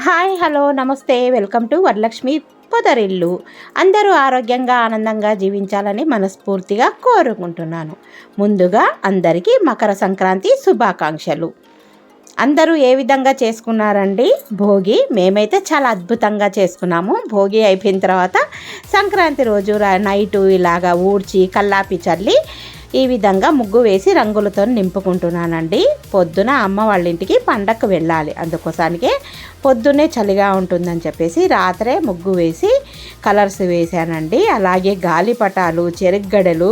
Hi hello నమస్తే welcome to Varalakshmi పొదరిల్లు. అందరూ ఆరోగ్యంగా ఆనందంగా జీవించాలని మనస్ఫూర్తిగా కోరుకుంటున్నాను. ముందుగా అందరికీ మకర సంక్రాంతి శుభాకాంక్షలు. అందరూ ఏ విధంగా చేసుకున్నారండి భోగి? మేమైతే చాలా అద్భుతంగా చేసుకున్నాము. భోగి అయిపోయిన తర్వాత సంక్రాంతి రోజు నైటు ఇలాగా ఊడ్చి కల్లాపి చల్లి ఈ విధంగా ముగ్గు వేసి రంగులతో నింపుకుంటున్నానండి. పొద్దున అమ్మ వాళ్ళ ఇంటికి పండగకు వెళ్ళాలి, అందుకోసానికే పొద్దున్నే చలిగా ఉంటుందని చెప్పేసి రాత్రే ముగ్గు వేసి కలర్స్ వేశానండి. అలాగే గాలిపటాలు చెరుగ్గడలు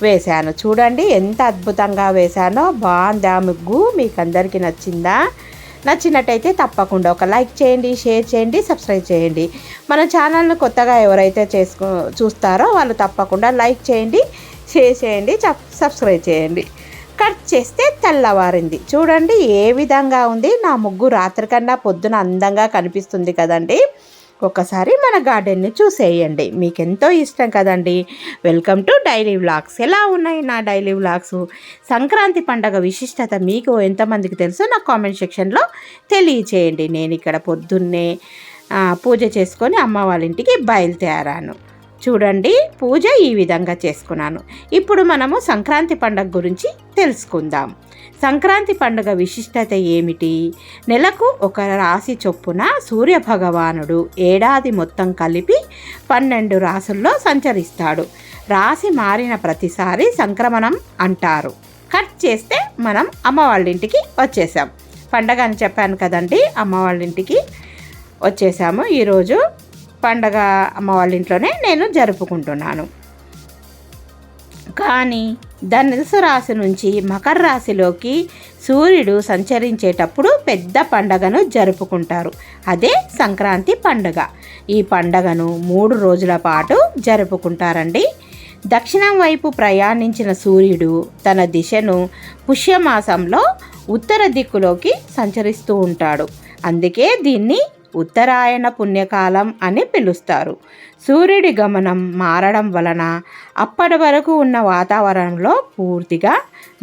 వేశాను. చూడండి ఎంత అద్భుతంగా వేశానో. బాగుందా ముగ్గు? మీకు అందరికీ నచ్చిందా? నచ్చినట్టయితే తప్పకుండా ఒక లైక్ చేయండి, షేర్ చేయండి, సబ్స్క్రైబ్ చేయండి. మన ఛానల్ని కొత్తగా ఎవరైతే చూస్తారో వాళ్ళు తప్పకుండా లైక్ చేయండి, షేర్ చేయండి, సబ్స్క్రైబ్ చేయండి. కట్ చేస్తే తెల్లవారింది. చూడండి ఏ విధంగా ఉంది. నా ముగ్గు రాత్రి కన్నా పొద్దున అందంగా కనిపిస్తుంది కదండి. ఒకసారి మన గార్డెన్ని చూసేయండి, మీకు ఎంతో ఇష్టం కదండి. Welcome to daily vlogs. ఎలా ఉన్నాయి నా డైలీ వ్లాగ్స్? సంక్రాంతి పండగ విశిష్టత మీకు ఎంతమందికి తెలుసో నా కామెంట్ సెక్షన్లో తెలియచేయండి. నేను ఇక్కడ పొద్దున్నే పూజ చేసుకొని అమ్మ వాళ్ళ ఇంటికి బయలుదేరాను. చూడండి పూజ ఈ విధంగా చేసుకున్నాను. ఇప్పుడు మనము సంక్రాంతి పండుగ గురించి తెలుసుకుందాం. సంక్రాంతి పండుగ విశిష్టత ఏమిటి? నెలకు ఒక రాశి చొప్పున సూర్య భగవానుడు ఏడాది మొత్తం కలిపి 12 రాసుల్లో సంచరిస్తాడు. రాశి మారిన ప్రతిసారి సంక్రమణం అంటారు. కట్ చేస్తే మనం అమ్మ వాళ్ళ ఇంటికి వచ్చేసాం. పండగ అని చెప్పాను కదండి, అమ్మ వాళ్ళ ఇంటికి వచ్చేసాము. ఈరోజు పండగ అమ్మ వాళ్ళ ఇంట్లోనే నేను జరుపుకుంటున్నాను. కానీ ధనుసు రాశి నుంచి మకర రాశిలోకి సూర్యుడు సంచరించేటప్పుడు పెద్ద పండగను జరుపుకుంటారు. అదే సంక్రాంతి పండుగ. ఈ పండగను 3 రోజుల పాటు జరుపుకుంటారండి. దక్షిణం వైపు ప్రయాణించిన సూర్యుడు తన దిశను పుష్యమాసంలో ఉత్తర దిక్కులోకి సంచరిస్తూ ఉంటాడు. అందుకే దీన్ని ఉత్తరాయణ పుణ్యకాలం అని పిలుస్తారు. సూర్యుడి గమనం మారడం వలన అప్పటి వరకు ఉన్న వాతావరణంలో పూర్తిగా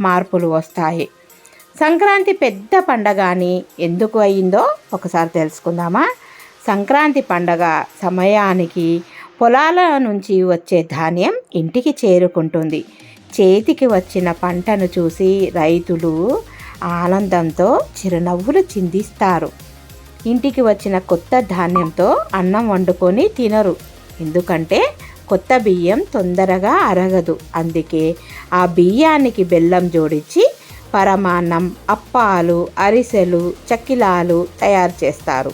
మార్పులు వస్తాయి. సంక్రాంతి పెద్ద పండగ అని ఎందుకు అయిందో ఒకసారి తెలుసుకుందామా? సంక్రాంతి పండగ సమయానికి పొలాల నుంచి వచ్చే ధాన్యం ఇంటికి చేరుకుంటుంది. చేతికి వచ్చిన పంటను చూసి రైతులు ఆనందంతో చిరునవ్వులు చిందిస్తారు. ఇంటికి వచ్చిన కొత్త ధాన్యంతో అన్నం వండుకొని తినరు, ఎందుకంటే కొత్త బియ్యం తొందరగా అరగదు. అందుకే ఆ బియ్యానికి బెల్లం జోడించి పరమాన్నం, అప్పాలు, అరిసెలు, చక్కిలాలు తయారు చేస్తారు.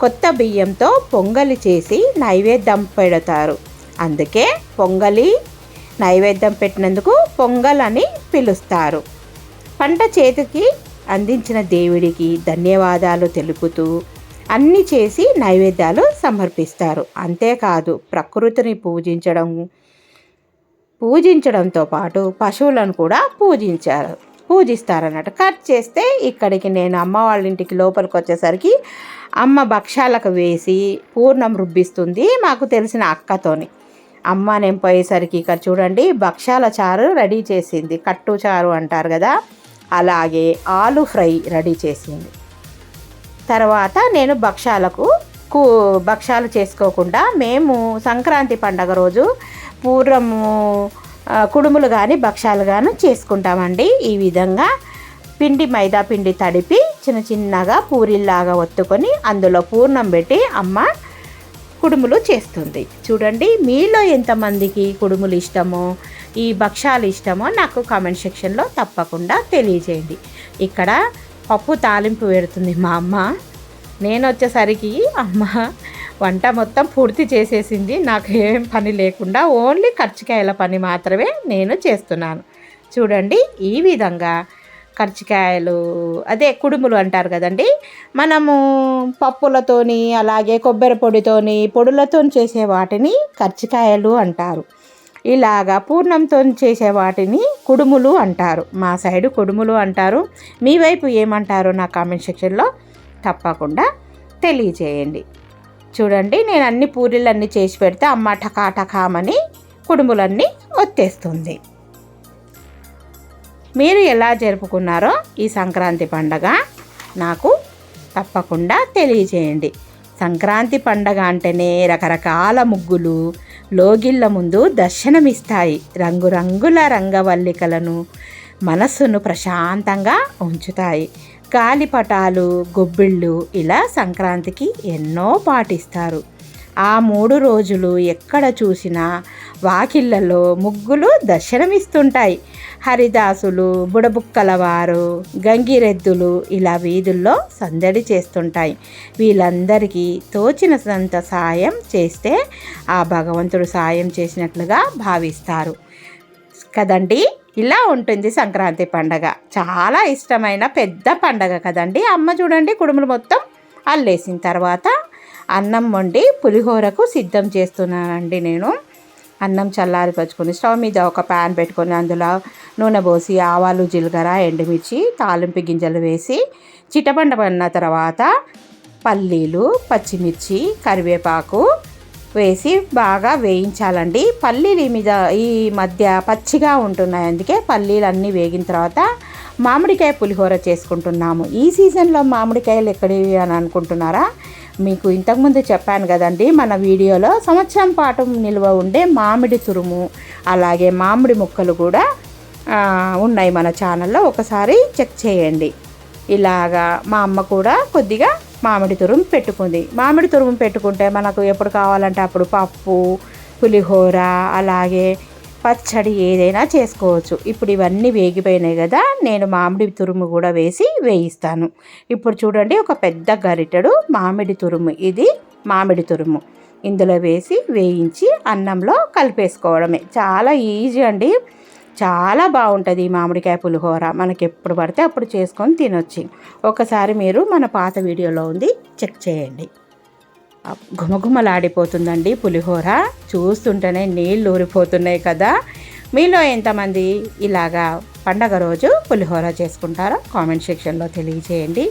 కొత్త బియ్యంతో పొంగలి చేసి నైవేద్యం పెడతారు. అందుకే పొంగలి నైవేద్యం పెట్టినందుకు పొంగల్ అని పిలుస్తారు. పంట చేతికి అందించిన దేవుడికి ధన్యవాదాలు తెలుపుతూ అన్నీ చేసి నైవేద్యాలు సమర్పిస్తారు. అంతేకాదు ప్రకృతిని పూజించడంతో పాటు పశువులను కూడా పూజిస్తారన్నట్టు. కట్ చేస్తే ఇక్కడికి నేను అమ్మ వాళ్ళ ఇంటికి లోపలికి వచ్చేసరికి అమ్మ భక్షాలకు వేసి పూర్ణం రుబ్బిస్తుంది మాకు తెలిసిన అక్కతోని. అమ్మ నేను పోయేసరికి ఇక్కడ చూడండి భక్షాల చారు రెడీ చేసింది. కట్టు చారు అంటారు కదా, అలాగే ఆలు ఫ్రై రెడీ చేసింది. తర్వాత నేను భక్షాలు చేసుకోకుండా మేము సంక్రాంతి పండగ రోజు పూర్వము కుడుములు కానీ భక్షాలు కానీ చేసుకుంటామండి. ఈ విధంగా మైదా పిండి తడిపి చిన్న చిన్నగా పూరీల్లాగా ఒత్తుకొని అందులో పూర్ణం పెట్టి అమ్మ కుడుములు చేస్తుంది. చూడండి మీలో ఎంతమందికి కుడుములు ఇష్టమో ఈ భక్షాలు ఇష్టమో నాకు కామెంట్ సెక్షన్లో తప్పకుండా తెలియజేయండి. ఇక్కడ పప్పు తాలింపు పెడుతుంది మా అమ్మ. నేను వచ్చేసరికి అమ్మ వంట మొత్తం పూర్తి చేసేసింది. నాకు ఏం పని లేకుండా ఓన్లీ కర్జికాయల పని మాత్రమే నేను చేస్తున్నాను. చూడండి ఈ విధంగా కర్జికాయలు అదే కుడుములు అంటారు కదండి, మనము పప్పులతోని అలాగే కొబ్బరి పొడులతో చేసే వాటిని కర్జికాయలు అంటారు. ఇలాగా పూర్ణంతో చేసే వాటిని కుడుములు అంటారు. మా సైడు కుడుములు అంటారు. మీ వైపు ఏమంటారో నా కామెంట్ సెక్షన్లో తప్పకుండా తెలియజేయండి. చూడండి నేను అన్ని పూరీలన్నీ చేసి పెడితే అమ్మ టకాటకామని కుడుములన్నీ ఒత్తేస్తుంది. మీరు ఎలా జరుపుకున్నారో ఈ సంక్రాంతి పండగ నాకు తప్పకుండా తెలియజేయండి. సంక్రాంతి పండగ అంటేనే రకరకాల ముగ్గులు లోగిళ్ళ ముందు దర్శనమిస్తాయి. రంగురంగుల రంగవల్లికలను మనస్సును ప్రశాంతంగా ఉంచుతాయి. గాలిపటాలు, గొబ్బిళ్ళు ఇలా సంక్రాంతికి ఎన్నో పాటిస్తారు. ఆ 3 రోజులు ఎక్కడ చూసినా వాకిళ్ళలో ముగ్గులు దర్శనమిస్తుంటాయి. హరిదాసులు, బుడబుక్కలవారు, గంగిరెద్దులు ఇలా వీధుల్లో సందడి చేస్తుంటాయి. వీళ్ళందరికీ తోచినంత సాయం చేస్తే ఆ భగవంతుడు సాయం చేసినట్లుగా భావిస్తారు కదండి. ఇలా ఉంటుంది సంక్రాంతి పండగ. చాలా ఇష్టమైన పెద్ద పండగ కదండి. అమ్మ చూడండి కుడుములు మొత్తం అల్లేసిన తర్వాత అన్నం వండి పులిహోరకు సిద్ధం చేస్తున్నానండి. నేను అన్నం చల్లారిపరుచుకొని స్టవ్ మీద ఒక ప్యాన్ పెట్టుకొని అందులో నూనె పోసి ఆవాలు, జీలకర్ర, ఎండుమిర్చి, తాలింపు గింజలు వేసి చిటపండపడిన తర్వాత పల్లీలు, పచ్చిమిర్చి, కరివేపాకు వేసి బాగా వేయించాలండి. పల్లీలు మీద ఈ మధ్య పచ్చిగా ఉంటున్నాయి, అందుకే పల్లీలు అన్నీ వేగిన తర్వాత మామిడికాయ పులిహోర చేసుకుంటున్నాము. ఈ సీజన్లో మామిడికాయలు ఎక్కడివి అని అనుకుంటున్నారా? మీకు ఇంతకుముందు చెప్పాను కదండి మన వీడియోలో, సంవత్సరం పాటు నిల్వ ఉండే మామిడి తురుము అలాగే మామిడి ముక్కలు కూడా ఉన్నాయి మన ఛానల్లో, ఒకసారి చెక్ చేయండి. ఇలాగా మా అమ్మ కూడా కొద్దిగా మామిడి తురుము పెట్టుకుంది. మామిడి తురుము పెట్టుకుంటే మనకు ఎప్పుడు కావాలంటే అప్పుడు పప్పు, పులిహోర అలాగే పచ్చడి ఏదైనా చేసుకోవచ్చు. ఇప్పుడు ఇవన్నీ వేగిపోయినాయి కదా, నేను మామిడి తురుము కూడా వేసి వేయిస్తాను. ఇప్పుడు చూడండి ఒక పెద్ద గరిటెడు మామిడి తురుము, ఇది మామిడి తురుము ఇందులో వేసి వేయించి అన్నంలో కలిపేసుకోవడమే. చాలా ఈజీ అండి, చాలా బాగుంటుంది ఈ మామిడికాయ పులిహోర. మనకి ఎప్పుడు పడితే అప్పుడు చేసుకొని తినొచ్చు. ఒకసారి మీరు మన పాత వీడియోలో ఉంది, చెక్ చేయండి. ఘుమఘుమలాడిపోతుందండి పులిహోర, చూస్తుంటేనే నీళ్ళు ఊరిపోతున్నాయి కదా. మీలో ఎంతమంది ఇలాగా పండగ రోజు పులిహోర చేసుకుంటారో కామెంట్ సెక్షన్లో తెలియజేయండి.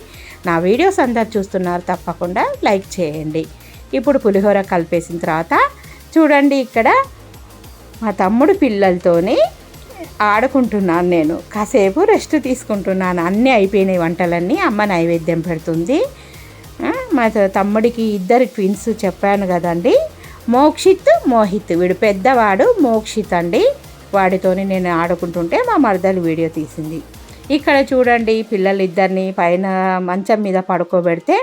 నా వీడియోస్ అందరు చూస్తున్నారు, తప్పకుండా లైక్ చేయండి. ఇప్పుడు పులిహోర కలిపేసిన తర్వాత చూడండి ఇక్కడ మా తమ్ముడు పిల్లలతోని ఆడుకుంటున్నాను. నేను కాసేపు రెస్ట్ తీసుకుంటున్నాను. అన్నీ అయిపోయినాయి వంటలన్నీ, అమ్మ నైవేద్యం పెడుతుంది. మా తమ్ముడికి 2 ట్విన్స్ చెప్పాను కదండి, మోక్షిత్, మోహిత్. వీడు పెద్దవాడు మోక్షిత్ అండి. వాడితోని నేను ఆడుకుంటుంటే మా మరదలు వీడియో తీసింది. ఇక్కడ చూడండి పిల్లలిద్దరిని పైన మంచం మీద పడుకోబెడితే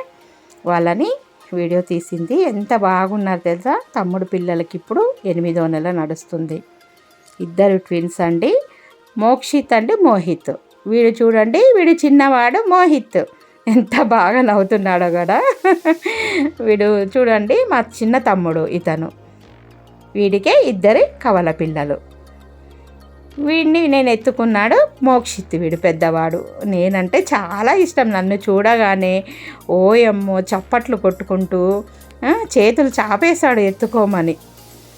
వాళ్ళని వీడియో తీసింది. ఎంత బాగున్నారు తెలుసా. తమ్ముడు పిల్లలకి ఇప్పుడు 8వ నెల నడుస్తుంది. 2 ట్విన్స్ అండి, మోక్షిత్ అండి మోహిత్. వీడు చూడండి, వీడు చిన్నవాడు మోహిత్. ఎంత బాగా నవ్వుతున్నాడో కూడా. వీడు చూడండి మా చిన్న తమ్ముడు ఇతను. వీడికే 2 కవల పిల్లలు. వీడిని నేను ఎత్తుకున్నాడు మోక్షిత్, వీడు పెద్దవాడు. నేనంటే చాలా ఇష్టం, నన్ను చూడగానే ఓయమ్మో చప్పట్లు కొట్టుకుంటూ చేతులు చాపేశాడు ఎత్తుకోమని.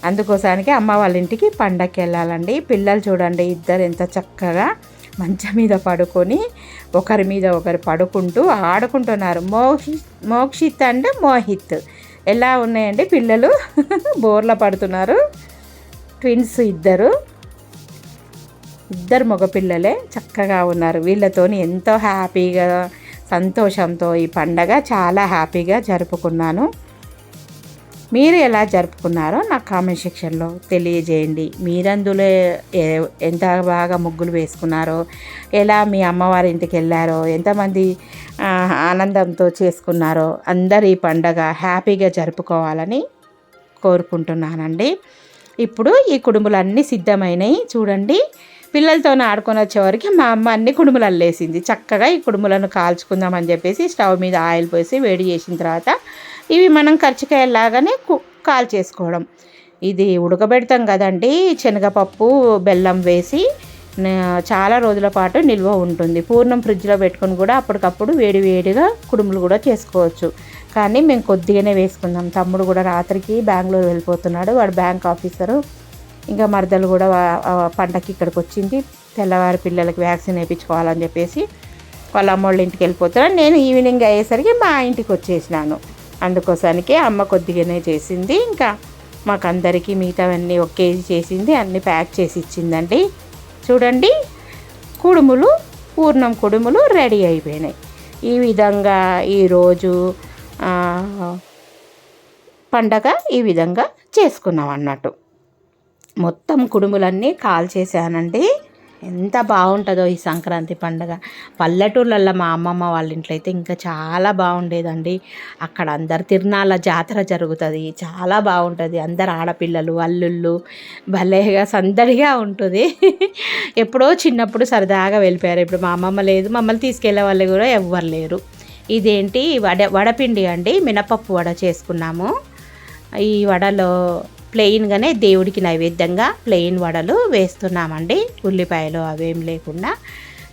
అందుకోసానికి అమ్మ వాళ్ళ ఇంటికి పండగకి వెళ్ళాలండి. పిల్లలు చూడండి 2 ఎంత చక్కగా మంచం మీద పడుకొని ఒకరి మీద ఒకరు పడుకుంటూ ఆడుకుంటున్నారు. మోక్షిత్ అండ్ మోహిత్ ఎలా ఉన్నాయండి పిల్లలు. బోర్ల పడుతున్నారు. ట్విన్స్ 2 మగపిల్లలే చక్కగా ఉన్నారు. వీళ్ళతోని ఎంతో హ్యాపీగా సంతోషంతో ఈ పండగ చాలా హ్యాపీగా జరుపుకున్నాను. మీరు ఎలా జరుపుకున్నారో నాకు కామెంట్ సెక్షన్లో తెలియజేయండి. మీరందులో ఎంత బాగా ముగ్గులు వేసుకున్నారో, ఎలా మీ అమ్మవారి ఇంటికి వెళ్ళారో, ఎంతమంది ఆనందంతో చేసుకున్నారో, అందరు ఈ పండగ హ్యాపీగా జరుపుకోవాలని కోరుకుంటున్నానండి. ఇప్పుడు ఈ కుడుములు అన్నీ సిద్ధమైనవి చూడండి. పిల్లలతో ఆడుకొని వచ్చేవరకు మా అమ్మ అన్ని కుడుములు అల్లేసింది. చక్కగా ఈ కుడుములను కాల్చుకుందామని చెప్పేసి స్టవ్ మీద ఆయిల్ పోసి వేడి చేసిన తర్వాత ఇవి మనం కర్జికాయలాగానే కాల్ చేసుకోవడం. ఇది ఉడకబెడతాం కదండి, శనగపప్పు బెల్లం వేసి చాలా రోజుల పాటు నిల్వ ఉంటుంది. పూర్ణం ఫ్రిడ్జ్లో పెట్టుకొని కూడా అప్పటికప్పుడు వేడివేడిగా కుడుములు కూడా చేసుకోవచ్చు. కానీ మేము కొద్దిగానే వేసుకుందాం. తమ్ముడు కూడా రాత్రికి బెంగళూరు వెళ్ళిపోతున్నాడు, వాడు బ్యాంక్ ఆఫీసరు. ఇంకా మరదలు కూడా పండగకి ఇక్కడికి వచ్చింది. తెల్లవారి పిల్లలకి వ్యాక్సిన్ వేయించుకోవాలని చెప్పేసి వాళ్ళ అమ్మోళ్ళ ఇంటికి వెళ్ళిపోతున్నాడు. నేను ఈవినింగ్ అయ్యేసరికి మా ఇంటికి వచ్చేసినాను. అందుకోసానికి అమ్మ కొద్దిగానే చేసింది. ఇంకా మాకందరికీ మిగతావన్నీ 1 కేజీ చేసింది, అన్నీ ప్యాక్ చేసి ఇచ్చిందండి. చూడండి కుడుములు, పూర్ణం కుడుములు రెడీ అయిపోయినాయి. ఈ విధంగా ఈరోజు పండగ ఈ విధంగా చేసుకున్నాం అన్నట్టు. మొత్తం కుడుములన్నీ కాల్చేసానండి. ఎంత బాగుంటుందో ఈ సంక్రాంతి పండుగ. పల్లెటూర్లలో మా అమ్మమ్మ వాళ్ళ ఇంట్లో అయితే ఇంకా చాలా బాగుండేదండి. అక్కడ అందరు తిరునాళ్ళ జాతర జరుగుతుంది, చాలా బాగుంటుంది. అందరు ఆడపిల్లలు అల్లుళ్ళు భలేగా సందడిగా ఉంటుంది. ఎప్పుడో చిన్నప్పుడు సరదాగా వెళ్ళిపోయారు. ఇప్పుడు మా అమ్మమ్మ లేదు, మమ్మల్ని తీసుకెళ్లే వాళ్ళు కూడా ఎవ్వరు లేరు. ఇదేంటి వడపిండి అండి, మినపప్పు వడ చేసుకున్నాము. ఈ వడలో ప్లెయిన్గానే దేవుడికి నైవేద్యంగా ప్లెయిన్ వడలు వేస్తున్నామండి. ఉల్లిపాయలు అవేం లేకుండా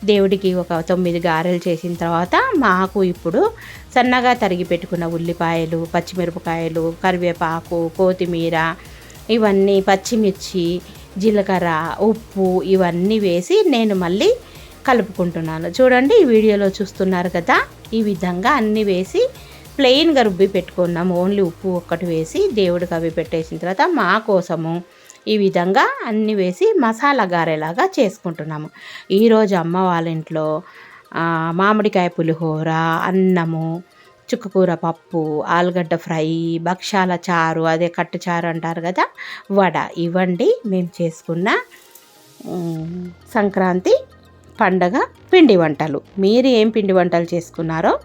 దేవుడికి ఒక 9 గారెలు చేసిన తర్వాత మాకు ఇప్పుడు సన్నగా తరిగి పెట్టుకున్న ఉల్లిపాయలు, పచ్చిమిరపకాయలు, కరివేపాకు, కొత్తిమీర, ఇవన్నీ పచ్చిమిర్చి, జీలకర్ర, ఉప్పు ఇవన్నీ వేసి నేను మళ్ళీ కలుపుకుంటున్నాను. చూడండి, ఈ వీడియోలో చూస్తున్నారు కదా, ఈ విధంగా అన్నీ వేసి ప్లెయిన్గా రుబ్బి పెట్టుకున్నాము. ఓన్లీ ఉప్పు ఒక్కటి వేసి దేవుడికి అవి పెట్టేసిన తర్వాత మా కోసము ఈ విధంగా అన్నీ వేసి మసాలా గారెలాగా చేసుకుంటున్నాము. ఈరోజు అమ్మ వాళ్ళ ఇంట్లో మామిడికాయ పులిహోర, అన్నము, చుక్కకూర పప్పు, ఆలుగడ్డ ఫ్రై, భక్షాల చారు, అదే కట్టు చారు అంటారు కదా, వడ, ఇవ్వండి మేము చేసుకున్న సంక్రాంతి పండగ పిండి వంటలు. మీరు ఏం పిండి వంటలు చేసుకున్నారో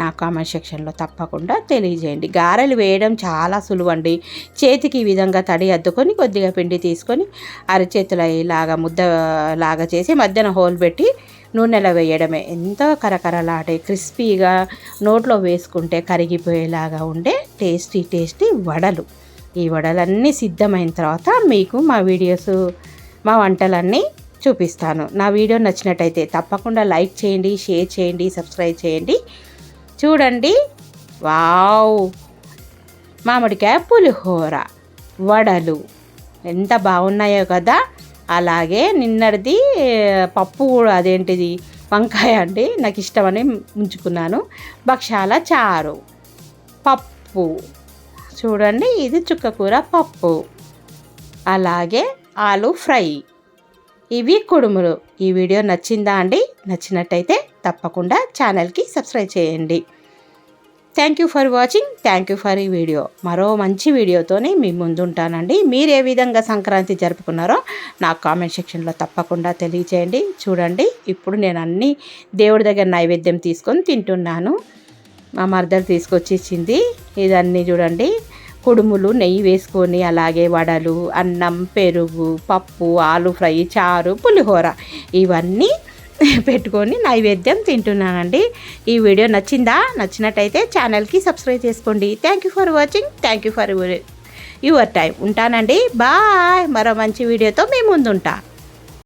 నా కామెంట్ సెక్షన్లో తప్పకుండా తెలియజేయండి. గారెలు వేయడం చాలా సులువండి. చేతికి ఈ విధంగా తడి అద్దుకొని కొద్దిగా పిండి తీసుకొని అరచేతుల ఇలాగా ముద్దలాగా చేసి మధ్యన హోల్ పెట్టి నూనెలో వేయడమే. ఎంతో కరకరలాడే క్రిస్పీగా నోట్లో వేసుకుంటే కరిగిపోయేలాగా ఉండే టేస్టీ వడలు. ఈ వడలన్నీ సిద్ధమైన తర్వాత మీకు మా వీడియోస్, మా వంటలన్నీ చూపిస్తాను. నా వీడియో నచ్చినట్టయితే తప్పకుండా లైక్ చేయండి, షేర్ చేయండి, సబ్స్క్రైబ్ చేయండి. చూడండి, వావ్, మామిడికాయ పులిహోర, వడలు ఎంత బాగున్నాయో కదా. అలాగే నిన్నటిది పప్పు కూడా, అదేంటిది వంకాయ అండి, నాకు ఇష్టమని ఉంచుకున్నాను. భక్షాల చారు, పప్పు, చూడండి ఇది చుక్కకూర పప్పు, అలాగే ఆలు ఫ్రై, ఇవి కుడుములు. ఈ వీడియో నచ్చిందా అండి? నచ్చినట్టయితే తప్పకుండా ఛానల్కి సబ్స్క్రైబ్ చేయండి. Thank you for watching. Thank you for ఈ వీడియో. మరో మంచి వీడియోతోనే మీ ముందుంటానండి. మీరు ఏ విధంగా సంక్రాంతి జరుపుకున్నారో నాకు కామెంట్ సెక్షన్లో తప్పకుండా తెలియచేయండి. చూడండి, ఇప్పుడు నేను అన్నీ దేవుడి దగ్గర నైవేద్యం తీసుకొని తింటున్నాను. మా మరదలు తీసుకొచ్చి ఇచ్చింది. ఇదన్నీ చూడండి, కుడుములు నెయ్యి వేసుకొని, అలాగే వడలు, అన్నం, పెరుగు, పప్పు, ఆలు ఫ్రై, చారు, పులిహోర ఇవన్నీ పెట్టుకొని నైవేద్యం తింటున్నానండి. ఈ వీడియో నచ్చిందా? నచ్చినట్టయితే ఛానల్కి సబ్స్క్రైబ్ చేసుకోండి. Thank you for watching. Thank you for your time. ఉంటానండి. బాయ్. మరో మంచి వీడియోతో మీ ముందుంటా.